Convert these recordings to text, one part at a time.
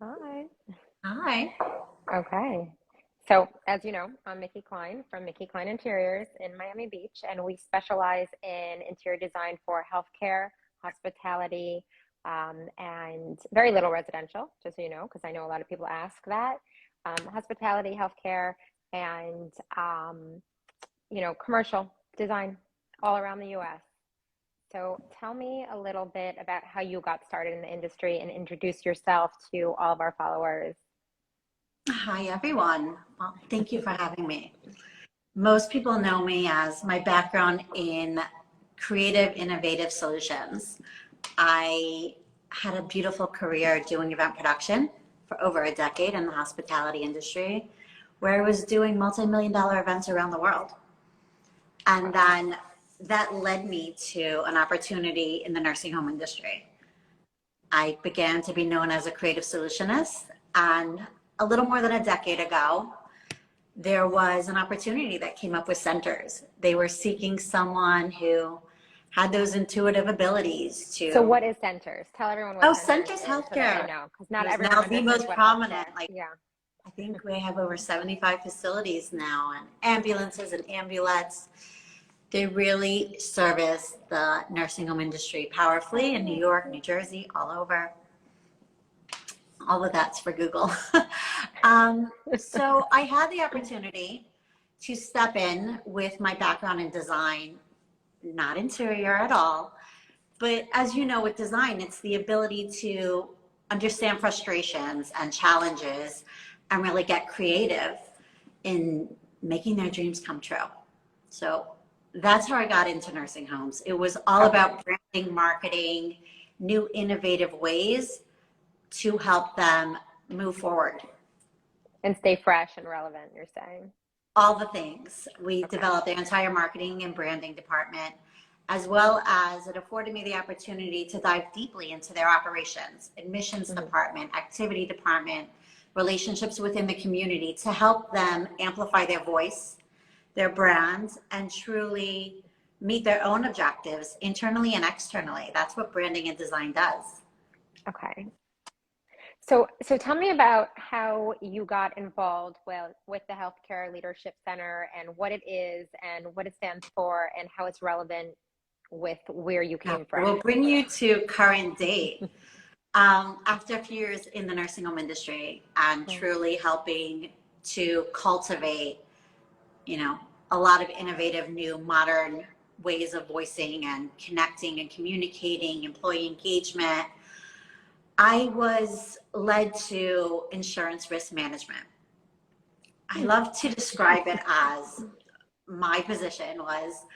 Hi. Hi. Okay. So, as you know, I'm Micky Klein from Micky Klein Interiors in Miami Beach, and we specialize in interior design for healthcare, hospitality, and very little residential, just so you know, because I know a lot of people ask that. Hospitality, healthcare, and commercial design all around the US. So, tell me a little bit about how you got started in the industry and introduce yourself to all of our followers. Hi, everyone. Well, thank you for having me. Most people know me as my background in creative, innovative solutions. I had a beautiful career doing event production for over a decade in the hospitality industry, where I was doing multi-million dollar events around the world. And then that led me to an opportunity in the nursing home industry. I began to be known as a creative solutionist, and a little more than a decade ago, there was an opportunity that came up with centers. They were seeking someone who had those intuitive abilities So to, what is centers? Tell everyone what oh, centers Centers is so that they Healthcare know, because not is everyone now the understands most what prominent. healthcare. Like, Yeah. I think we have over 75 facilities now, and ambulances and ambulettes. They really service the nursing home industry powerfully in New York, New Jersey, all over. All of that's for Google. So I had the opportunity to step in with my background in design, not interior at all. But as you know, with design, it's the ability to understand frustrations and challenges and really get creative in making their dreams come true. So that's how I got into nursing homes. It was all Okay. about branding, marketing, new innovative ways to help them move forward. And stay fresh and relevant, you're saying. All the things. We Okay. developed their entire marketing and branding department, as well as it afforded me the opportunity to dive deeply into their operations, admissions Hmm. department, activity department, relationships within the community to help them amplify their voice, their brands, and truly meet their own objectives internally and externally. That's what branding and design does. Okay. So tell me about how you got involved with the Healthcare Leadership Center and what it is and what it stands for and how it's relevant with where you Yeah, came we'll from. bring you to current date. After a few years in the nursing home industry and Mm. truly helping to cultivate, you know, a lot of innovative, new, modern ways of voicing and connecting and communicating, employee engagement, I was led to insurance risk management. I Hmm. love to describe it as my position was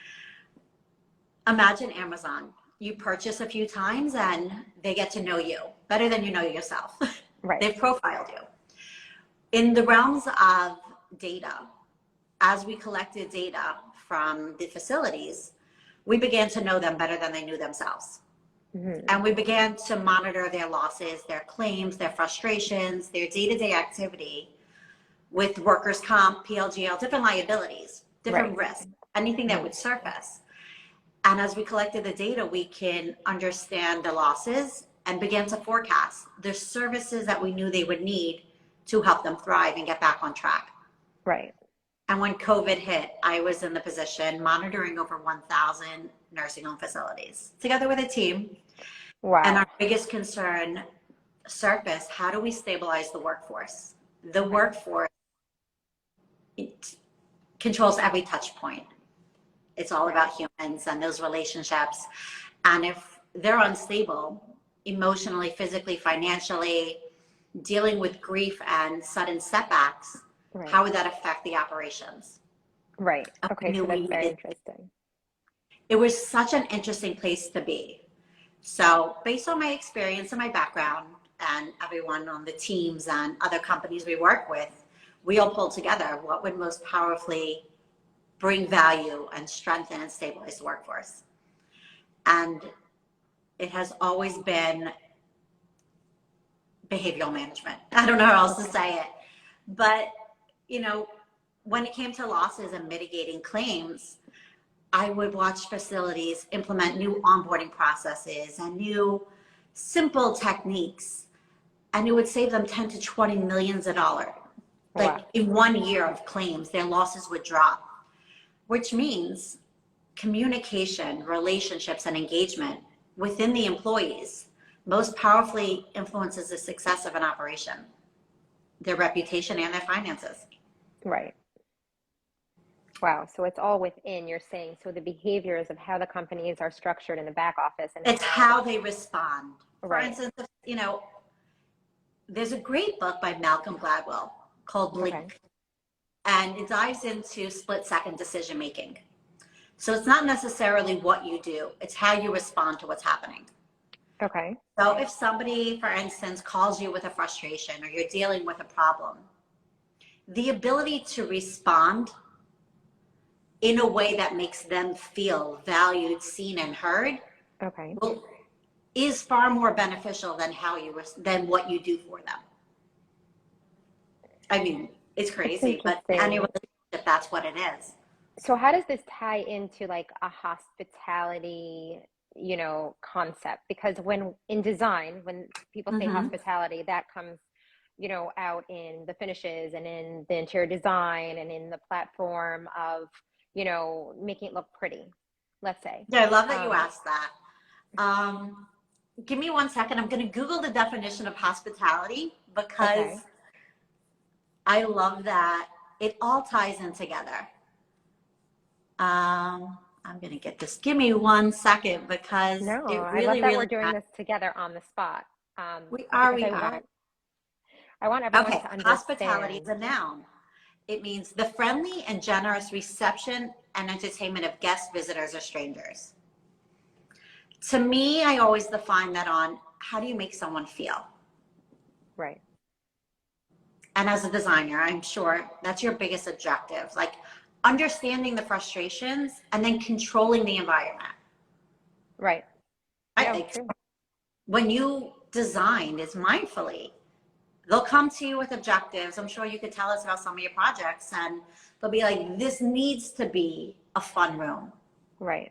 imagine Amazon. You purchase a few times and they get to know you better than you know yourself. Right. They've profiled you. In the realms of data, as we collected data from the facilities, we began to know them better than they knew themselves. Hmm. And we began to monitor their losses, their claims, their frustrations, their day-to-day activity with workers' comp, PLGL, different liabilities, different Right. risks, anything that Hmm. would surface. And as we collected the data, we can understand the losses and begin to forecast the services that we knew they would need to help them thrive and get back on track. Right. And when COVID hit, I was in the position monitoring over 1,000 nursing home facilities together with a team. And our Wow. biggest concern surfaced, how do we stabilize the workforce? The Right. workforce, it controls every touch point. It's all Right. about humans and those relationships. And if they're unstable emotionally, physically, financially, dealing with grief and sudden setbacks, Right. how would that affect the operations? Right. And we Okay. knew So we that's very needed, interesting. it was such an interesting place to be. So based on my experience and my background and everyone on the teams and other companies we work with, we all pulled together what would most powerfully bring value and strengthen and stabilize the workforce. And it has always been behavioral management. I don't know how else to Okay. say it. But, you know, when it came to losses and mitigating claims, I would watch facilities implement new onboarding processes and new simple techniques. and it would save them 10 to 20 millions of dollars. Like Wow. in 1 year of claims, their losses would drop, which means communication, relationships, and engagement within the employees most powerfully influences the success of an operation, their reputation and their finances. Right. Wow. So it's all within, you're saying. So the behaviors of how the companies are structured in the back office and It's how they respond. For right. instance, you know, there's a great book by Malcolm Gladwell called Blink, Okay. and it dives into split-second decision making. So it's not necessarily what you do, it's how you respond to what's happening. Okay. So if somebody, for instance, calls you with a frustration or you're dealing with a problem, the ability to respond in a way that makes them feel valued, seen, and heard Okay. is far more beneficial than than what you do for them. I mean, it's crazy, but any relationship, that's what it is. So how does this tie into like a hospitality, concept? Because when in design, when people say hospitality, that comes, out in the finishes and in the interior design and in the platform of, making it look pretty, let's say. Yeah, I love that you asked that. Give me 1 second. I'm going to Google the definition of hospitality because I love that it all ties in together. I'm going to get this. Give me 1 second because No, it I really, love that really we're doing this together on the spot. We are. I want everyone to understand. Hospitality is a noun. It means the friendly and generous reception and entertainment of guests, visitors, or strangers. To me, I always define that on how do you make someone feel? Right. And as a designer, I'm sure that's your biggest objective, like understanding the frustrations and then controlling the environment. Right. Yeah, like, when you design is mindfully, they'll come to you with objectives. I'm sure you could tell us about some of your projects and they'll be like, this needs to be a fun room. Right.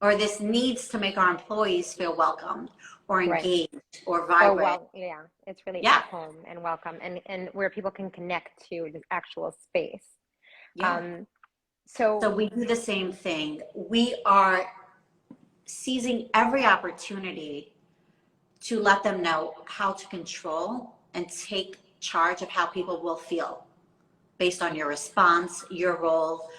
Or this needs to make our employees feel welcomed or engaged or vibrant. Well, yeah, it's really at home and welcome and where people can connect to the actual space. Yeah. So we do the same thing. We are seizing every opportunity to let them know how to control and take charge of how people will feel based on your response, your role,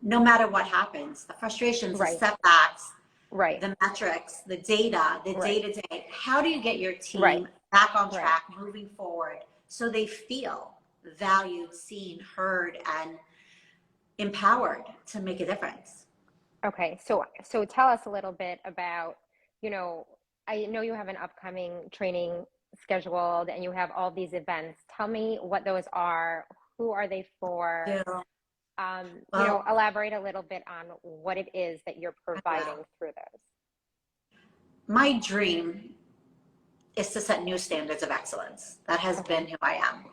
no matter what happens, the frustrations, the setbacks, the metrics, the data, the day-to-day. How do you get your team back on track, moving forward, so they feel valued, seen, heard, and empowered to make a difference? Okay, so tell us a little bit about, I know you have an upcoming training scheduled and you have all these events. Tell me what those are. Who are they for? Elaborate a little bit on what it is that you're providing through those. My dream is to set new standards of excellence. That has been who I am.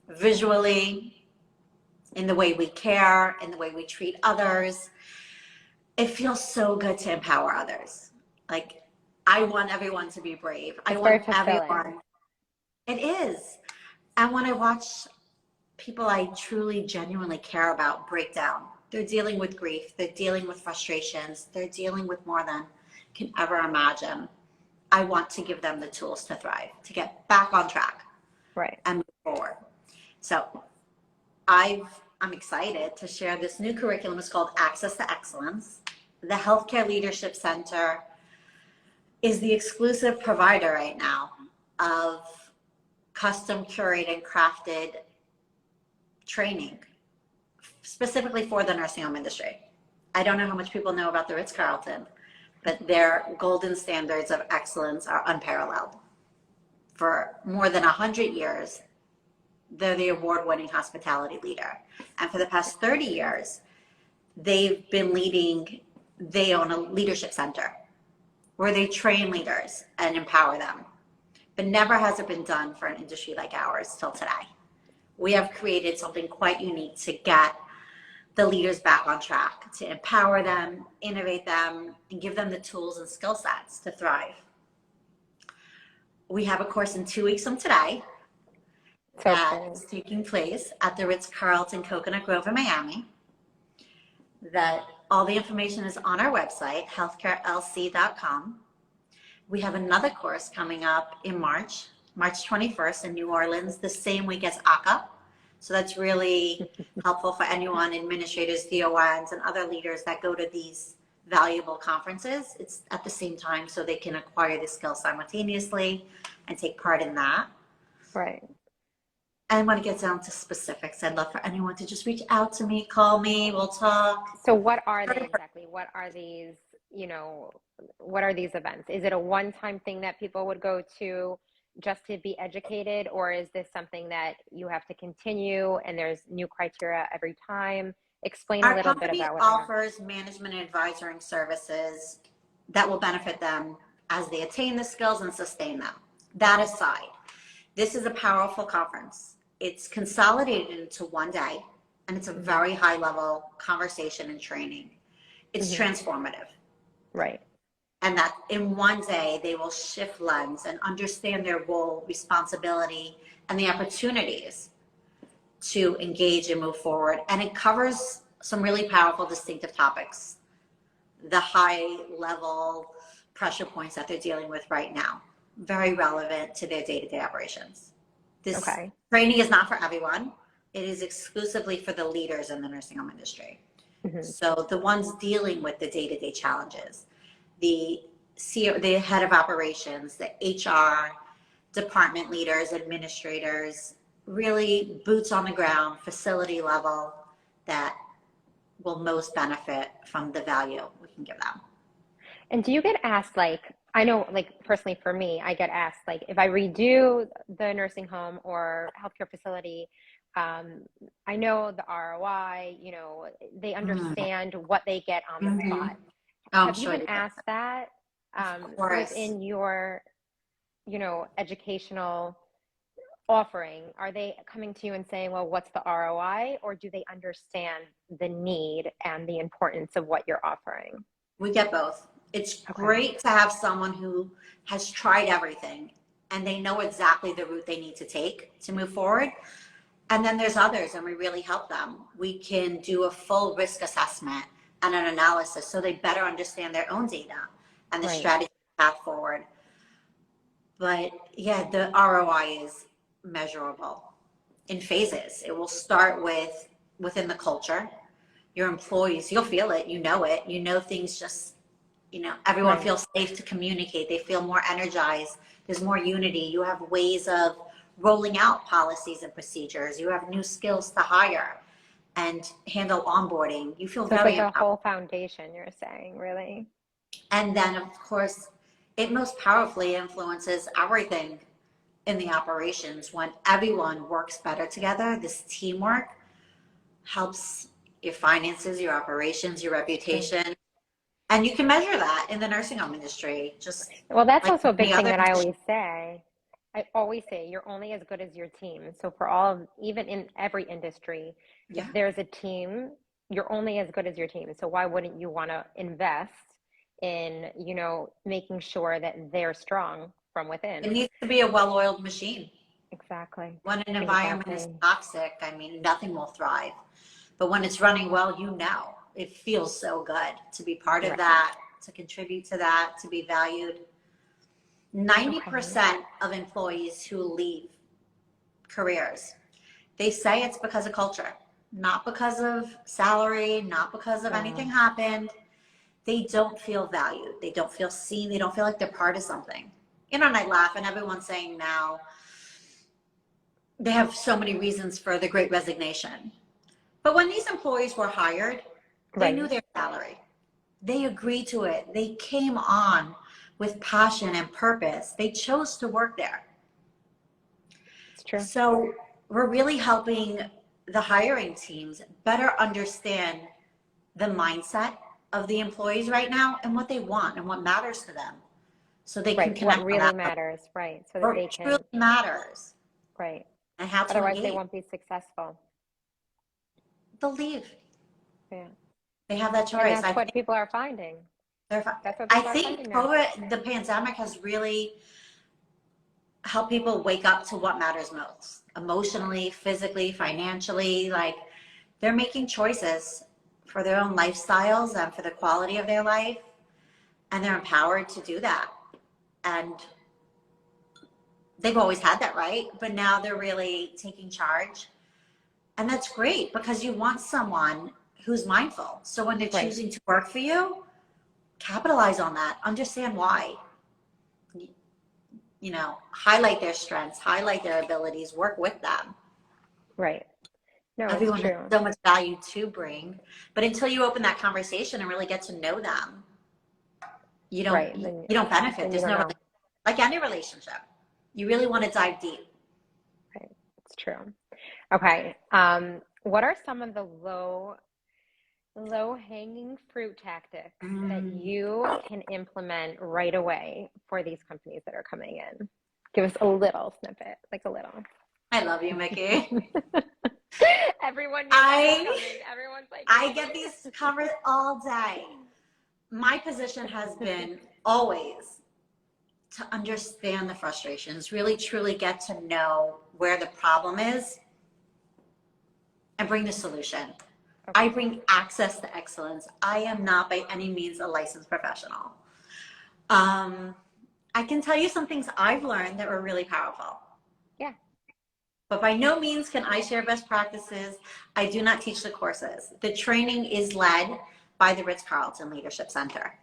Visually, in the way we care, in the way we treat others. It feels so good to empower others. Like, I want everyone to be brave. I want everyone. It is. And when I watch people I truly, genuinely care about break down, they're dealing with grief, they're dealing with frustrations, they're dealing with more than can ever imagine. I want to give them the tools to thrive, to get back on track, and move forward. So I'm excited to share this new curriculum. It's called Access to Excellence. The Healthcare Leadership Center is the exclusive provider right now of custom curated and crafted training specifically for the nursing home industry. I don't know how much people know about the Ritz-Carlton, but their golden standards of excellence are unparalleled. For more than 100 years, they're the award-winning hospitality leader. And for the past 30 years, they've been they own a leadership center where they train leaders and empower them. But never has it been done for an industry like ours till today. We have created something quite unique to get the leaders back on track, to empower them, innovate them, and give them the tools and skill sets to thrive. we have a course in 2 weeks from today So that cool. is taking place at the Ritz-Carlton Coconut Grove in Miami. That all the information is on our website, healthcarelc.com. We have another course coming up in March 21st in New Orleans, the same week as ACA. So that's really helpful for anyone, administrators, DONs, and other leaders that go to these valuable conferences. It's at the same time so they can acquire the skills simultaneously and take part in that. Right. And when it gets down to specifics, I'd love for anyone to just reach out to me, call me, we'll talk. So what are they exactly? What are these, what are these events? Is it a one-time thing that people would go to just to be educated, or is this something that you have to continue and there's new criteria every time? Explain a Our little bit company about what offers management and advisory services that will benefit them as they attain the skills and sustain them. That aside, this is a powerful conference. It's consolidated into one day, and it's a very high level conversation and training. It's transformative. Right. And that in one day, they will shift lens and understand their role, responsibility, and the opportunities to engage and move forward. And it covers some really powerful, distinctive topics, the high level pressure points that they're dealing with right now, very relevant to their day-to-day operations. This training is not for everyone. It is exclusively for the leaders in the nursing home industry. So the ones dealing with the day-to-day challenges, the CEO, the head of operations, the HR, department leaders, administrators, really boots on the ground, facility level, that will most benefit from the value we can give them. And do you get asked, like, I know, like, personally for me, I get asked, like, if I redo the nursing home or healthcare facility, I know the ROI, they understand what they get on the spot. Have you been asked that within your, educational offering? Are they coming to you and saying, well, what's the ROI? Or do they understand the need and the importance of what you're offering? We get both. It's great to have someone who has tried everything and they know exactly the route they need to take to move forward. And then there's others, and we really help them. We can do a full risk assessment and an analysis so they better understand their own data and the strategy path forward. But yeah, the ROI is measurable in phases. It will start within the culture. Your employees, you'll feel it, you know things just, everyone feels safe to communicate. They feel more energized. There's more unity. You have ways of rolling out policies and procedures. You have new skills to hire and handle onboarding. You feel very like a whole foundation, you're saying, really. And then, of course, it most powerfully influences everything in the operations. When everyone works better together, this teamwork helps your finances, your operations, your reputation. And you can measure that in the nursing home industry. Well, that's also a big thing that I always say. I always say you're only as good as your team. So for even in every industry, if there's a team, you're only as good as your team. So why wouldn't you want to invest in, making sure that they're strong from within? It needs to be a well-oiled machine. Exactly. When an environment is toxic, nothing will thrive. But when it's running well, it feels so good to be part of that, to contribute to that, to be valued. 90% of employees who leave careers, they say it's because of culture, not because of salary, not because of anything happened. They don't feel valued. They don't feel seen. They don't feel like they're part of something. And I laugh, and everyone's saying now they have so many reasons for the Great Resignation. But when these employees were hired, they knew their salary. They agreed to it. They came on with passion and purpose. They chose to work there. It's true. So we're really helping the hiring teams better understand the mindset of the employees right now and what they want and what matters to them. So they can connect. What really matters, right? So that they can. Truly matters. Right. And how to Otherwise engage. They won't be successful. They'll leave. Yeah. They have that choice. And that's what people are finding. I think COVID, the pandemic has really help people wake up to what matters most, emotionally, physically, financially. Like, they're making choices for their own lifestyles and for the quality of their life, and they're empowered to do that. And they've always had that, right? But now they're really taking charge. And that's great, because you want someone who's mindful. So when they're Right. choosing to work for you, capitalize on that. Understand why. You know, highlight their strengths, highlight their abilities, work with them. Right. No, it's Everyone has true. so much value to bring. But until you open that conversation and really get to know them, you don't Right. you don't benefit. Then you There's don't no, know. like any relationship. You really want to dive deep. Right. It's true. Okay. What are some of the low hanging fruit tactics that Mm, you can implement right away for these companies that are coming in? Give us a little snippet, like a little. I love you, Mickey. Everyone knew that was I coming. Everyone's like, I get these covers all day. My position has been always to understand the frustrations, really truly get to know where the problem is and bring the solution. okay. I bring access to excellence. I am not by any means a licensed professional. I can tell you some things I've learned that were really powerful. Yeah. But by no means can I share best practices. I do not teach the courses. The training is led by the Ritz-Carlton Leadership Center.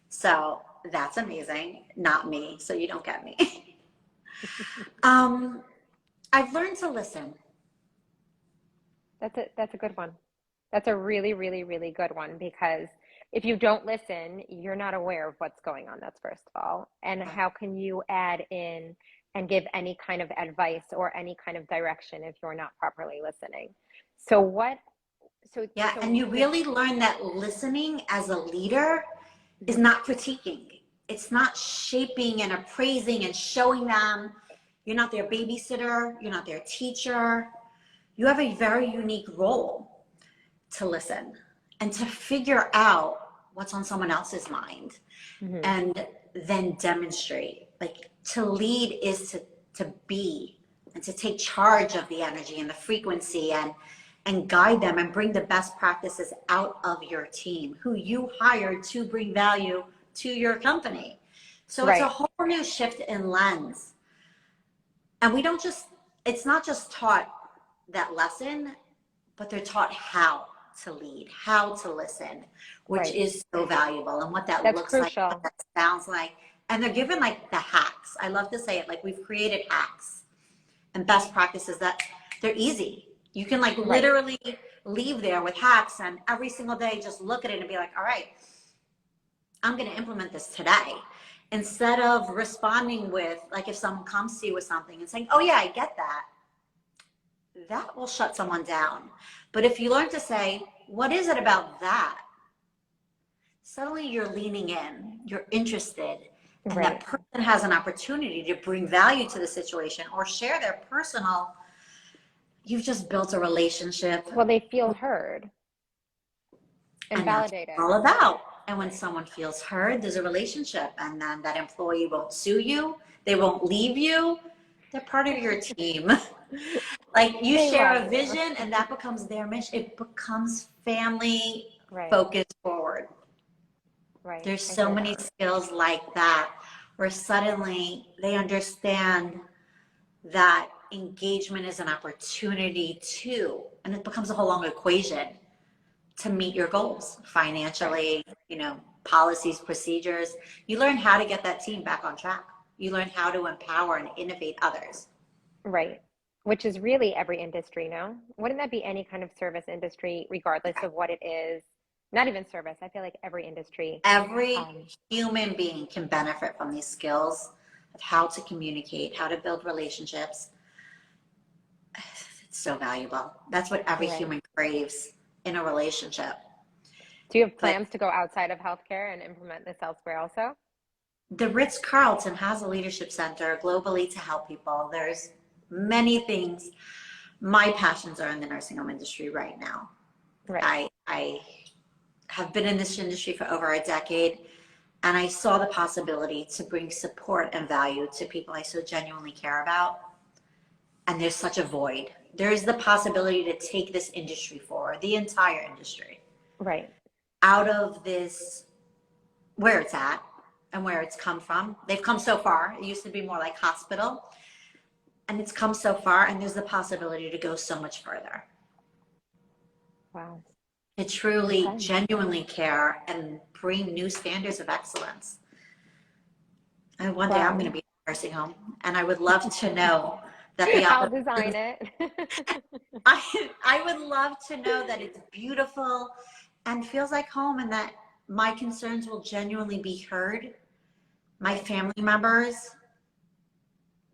So that's amazing. Not me, so you don't get me. I've learned to listen. That's a good one. That's a really, really, really good one, because if you don't listen, you're not aware of what's going on. That's first of all. And how can you add in and give any kind of advice or any kind of direction if you're not properly listening? So what, Yeah, so and you with, really learn that listening as a leader is mhm, not critiquing. It's not shaping and appraising and showing them. You're not their babysitter. You're not their teacher. You have a very unique role to listen and to figure out what's on someone else's mind mhm, and then demonstrate. Like, to lead is to be and to take charge of the energy and the frequency and guide them and bring the best practices out of your team who you hired to bring value to your company. So it's a right, whole new shift in lens. And we don't just, it's not just taught that lesson, but they're taught how to lead, how to listen, which right. is so valuable, and what that That's looks like, what crucial. that sounds like. And they're given like the hacks. I love to say it, like we've created hacks and best practices that they're easy. You can like Right, literally leave there with hacks and every single day just look at it and be like, all right, I'm going to implement this today. Instead of responding with, like, if someone comes to you with something and saying, oh yeah, I get that, that will shut someone down. But if you learn to say, what is it about that? Suddenly you're leaning in, you're interested, and that right. person has an opportunity to bring value to the situation or share their personal, you've just built a relationship, Well, they feel heard and and that's what it's validated. all about. And when Right. someone feels heard, there's a relationship, and then that employee won't sue you, they won't leave you, they're part of your team. Like, you They share love a you. vision and that becomes their mission. It becomes family Right, focused forward. right. There's I so hear many that. skills like that where suddenly they understand that engagement is an opportunity too, and it becomes a whole long equation to meet your goals Right. financially, you know, policies, procedures. You learn how to get that team back on track. You learn how to empower and innovate others. Right. Which is really every industry, no? Wouldn't that be any kind of service industry, regardless of what it is? Not even service. I feel like every industry. Every Um, human being can benefit from these skills of how to communicate, how to build relationships. It's so valuable. That's what every right. human craves in a relationship. Do you have But plans to go outside of healthcare and implement this elsewhere also? the Ritz-Carlton has a leadership center globally to help people. There's many things. My passions are in the nursing home industry right now. Right. I have been in this industry for over a decade, And I saw the possibility to bring support and value to people I so genuinely care about. And there's such a void. There is the possibility to take this industry forward, the entire industry, Right. out of this, where it's at and where it's come from. They've come so far. It used to be more like hospital, and it's come so far, and there's the possibility to go so much further. Wow. To truly, Okay. genuinely care and bring new standards of excellence. And one day Wow. I'm going to be in a nursing home, and I would love to know that the I'll design it. I would love to know that it's beautiful and feels like home, and that my concerns will genuinely be heard. My family members,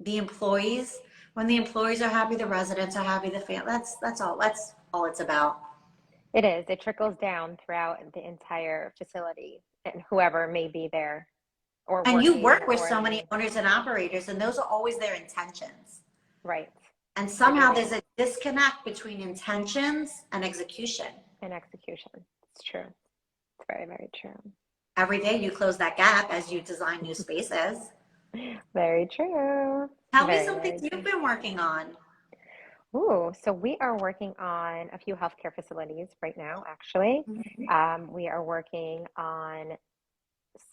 the employees. When the employees are happy, the residents are happy. That's all. That's all it's about. It is. It trickles down throughout the entire facility and whoever may be there or And you working work with or so many owners and operators, and those are always their intentions. right. And somehow Agreed. there's a disconnect between intentions and execution. And execution. It's true. It's very, very true. Every day you close that gap as you design new spaces. Very true. Tell me Very, something very you've true. been working on. Ooh, so we are working on a few healthcare facilities right now, actually. We are working on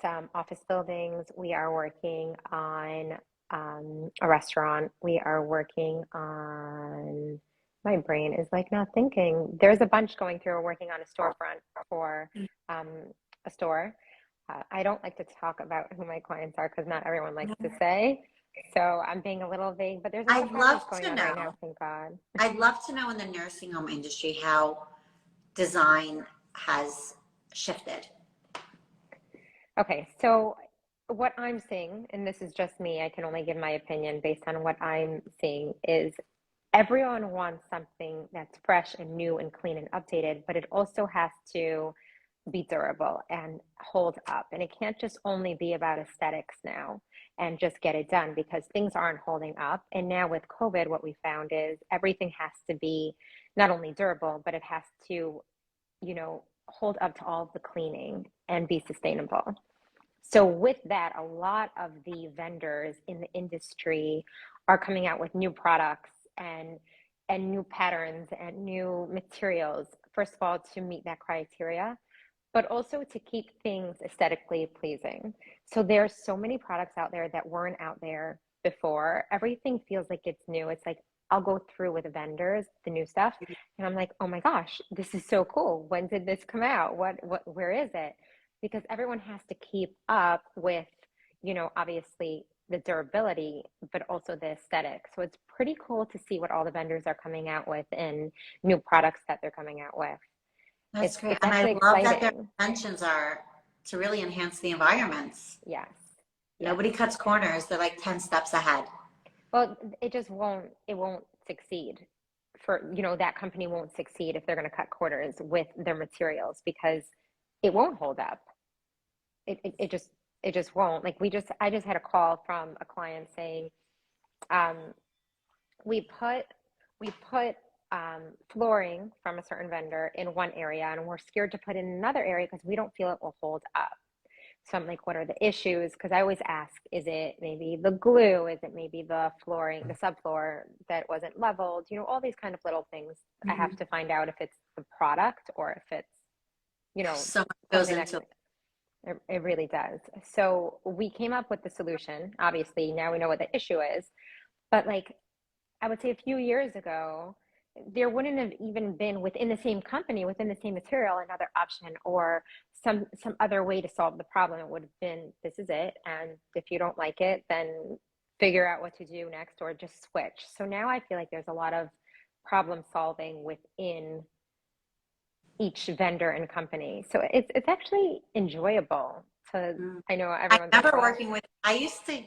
some office buildings. We are working on a restaurant. We are working on, my brain is like not thinking. There's a bunch going through. We're working on a storefront for um, a store. I don't like to talk about who my clients are because not everyone likes to say. So I'm being a little vague, but there's a lot of I'd projects love going to on right now, know. thank God. I'd love to know in the nursing home industry how design has shifted. Okay, so what I'm seeing, and this is just me, I can only give my opinion based on what I'm seeing, is everyone wants something that's fresh and new and clean and updated, but it also has to be durable and hold up. And it can't just only be about aesthetics now and just get it done because things aren't holding up. And now with COVID, what we found is everything has to be not only durable, but it has to, hold up to all of the cleaning and be sustainable. So with that, a lot of the vendors in the industry are coming out with new products and new patterns and new materials, first of all, to meet that criteria, but also to keep things aesthetically pleasing. So there's so many products out there that weren't out there before. Everything feels like it's new. It's like I'll go through with the vendors, the new stuff, and I'm like, oh my gosh, this is so cool. When did this come out? Where is it? Because everyone has to keep up with, obviously the durability, but also the aesthetic. So it's pretty cool to see what all the vendors are coming out with and new products that they're coming out with. That's great. It's And I actually love that their exciting. intentions are to really enhance the environments. Yes. Yes. Nobody cuts corners. They're like 10 steps ahead. Well, it won't succeed for, that company won't succeed if they're going to cut corners with their materials because it won't hold up. It just won't. Like I just had a call from a client saying, um, we put flooring from a certain vendor in one area and we're scared to put in another area because we don't feel it will hold up. So I'm like, what are the issues? Because I always ask, is it maybe the glue? Is it maybe the flooring, the subfloor that wasn't leveled? All these kind of little things. I have to find out if it's the product or if it's, So much goes something into it really does. So we came up with the solution. Obviously, now we know what the issue is. But like I would say a few years ago, there wouldn't have even been within the same company, within the same material, another option or some other way to solve the problem. It would have been, this is it. And if you don't like it, then figure out what to do next or just switch. So now I feel like there's a lot of problem solving within each vendor and company. So it's actually enjoyable to, I know I everyone's like, remember well, working with, I used to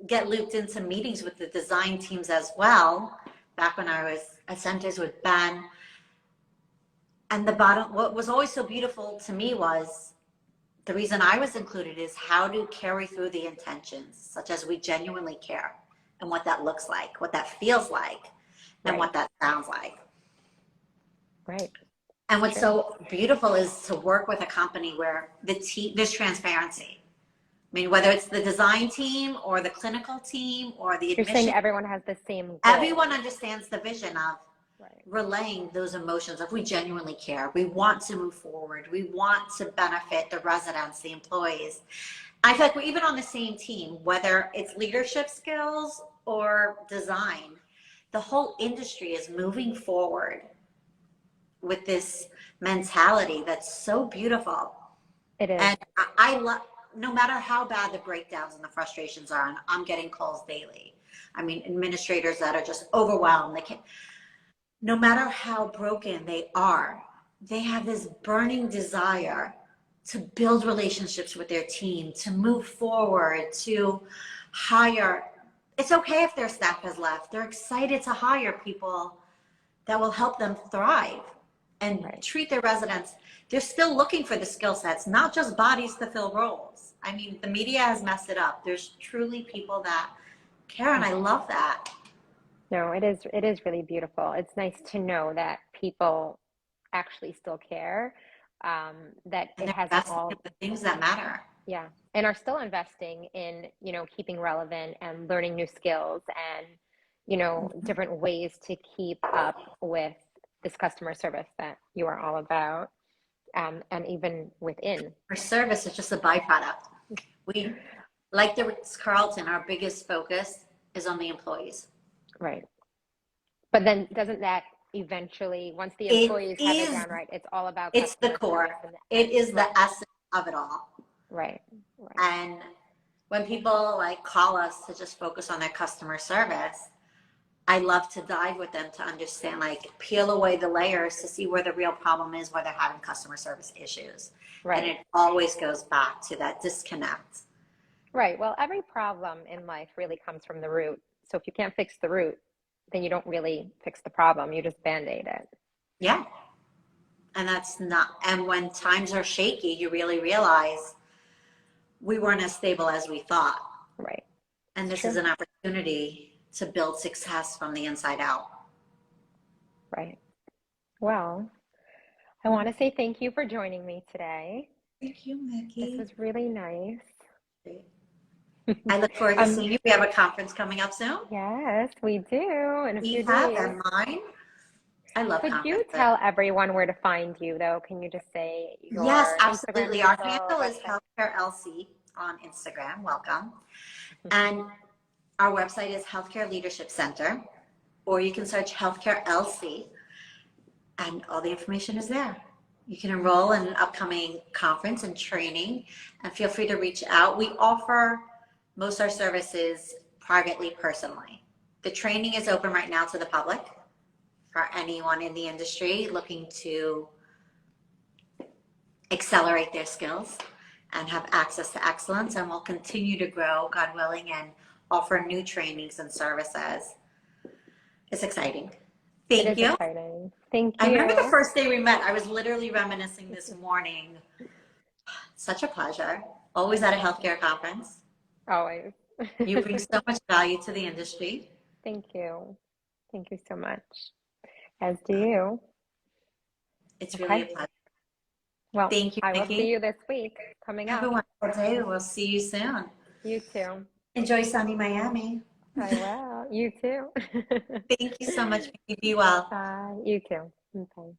get looped into meetings with the design teams as well, back when I was at Centers with Ben. And what was always so beautiful to me was the reason I was included is how to carry through the intentions, such as we genuinely care and what that looks like, what that feels like, and right, what that sounds like. right. And what's True. so beautiful is to work with a company where there's transparency. I mean, whether it's the design team or the clinical team or the You're saying admission, everyone has the same goal. everyone understands the vision of Right. relaying those emotions of we genuinely care. We want to move forward. We want to benefit the residents, the employees. I feel like we're even on the same team, whether it's leadership skills or design. The whole industry is moving forward with this mentality that's so beautiful. It is. And I love, no matter how bad the breakdowns and the frustrations are, and I'm getting calls daily. I mean, administrators that are just overwhelmed. They can't, no matter how broken they are, they have this burning desire to build relationships with their team, to move forward, to hire. It's okay if their staff has left. They're excited to hire people that will help them thrive and treat their residents. They're still looking for the skill sets, not just bodies to fill roles. I mean, the media has messed it up. There's truly people that care, and I love that. No, it is really beautiful. It's nice to know that people actually still care, that And it they're hasn't investing all, in the things that matter. yeah, and are still investing in, keeping relevant and learning new skills and, different ways to keep up with this customer service that you are all about, and even within. Our service is just a byproduct. We, like the Ritz-Carlton, our biggest focus is on the employees. Right. But then doesn't that eventually, once the employees have it down right, it's all about It's the core. It is the essence of it all. Right. And when people like call us to just focus on their customer service, I love to dive with them to understand, like peel away the layers to see where the real problem is, where they're having customer service issues. Right. And it always goes back to that disconnect. Right. Well, every problem in life really comes from the root. So if you can't fix the root, then you don't really fix the problem. You just Band-Aid it. Yeah. And that's not, and when times are shaky, you really realize we weren't as stable as we thought. Right. And this is an opportunity to build success from the inside out. Right. Well, I want to say thank you for joining me today. Thank you, Mickey. This was really nice. I look forward to seeing you. We have a conference coming up soon. Yes, we do. In a few have days. in mind. I love Could conferences. you tell everyone where to find you, though? Can you just say your Yes, Instagram absolutely. Our handle, handle is website? Healthcare LC on Instagram. Welcome. And our website is Healthcare Leadership Center, or you can search Healthcare LC, and all the information is there. You can enroll in an upcoming conference and training, and feel free to reach out. We offer most of our services privately, personally. The training is open right now to the public for anyone in the industry looking to accelerate their skills and have access to excellence, and we'll continue to grow, God willing, and offer new trainings and services. It's exciting. Thank you. Exciting. Thank you. I remember the first day we met. I was literally reminiscing this morning. Such a pleasure. Always at a healthcare conference. Always. You bring so much value to the industry. Thank you. Thank you so much. As do you. It's really a pleasure. Well, thank you, I will Mickey. see you this week coming up. Have a wonderful day. We'll see you soon. You too. Enjoy sunny Miami. I will. You too. Thank you so much, Mickey. Be well. Bye. You too. Bye.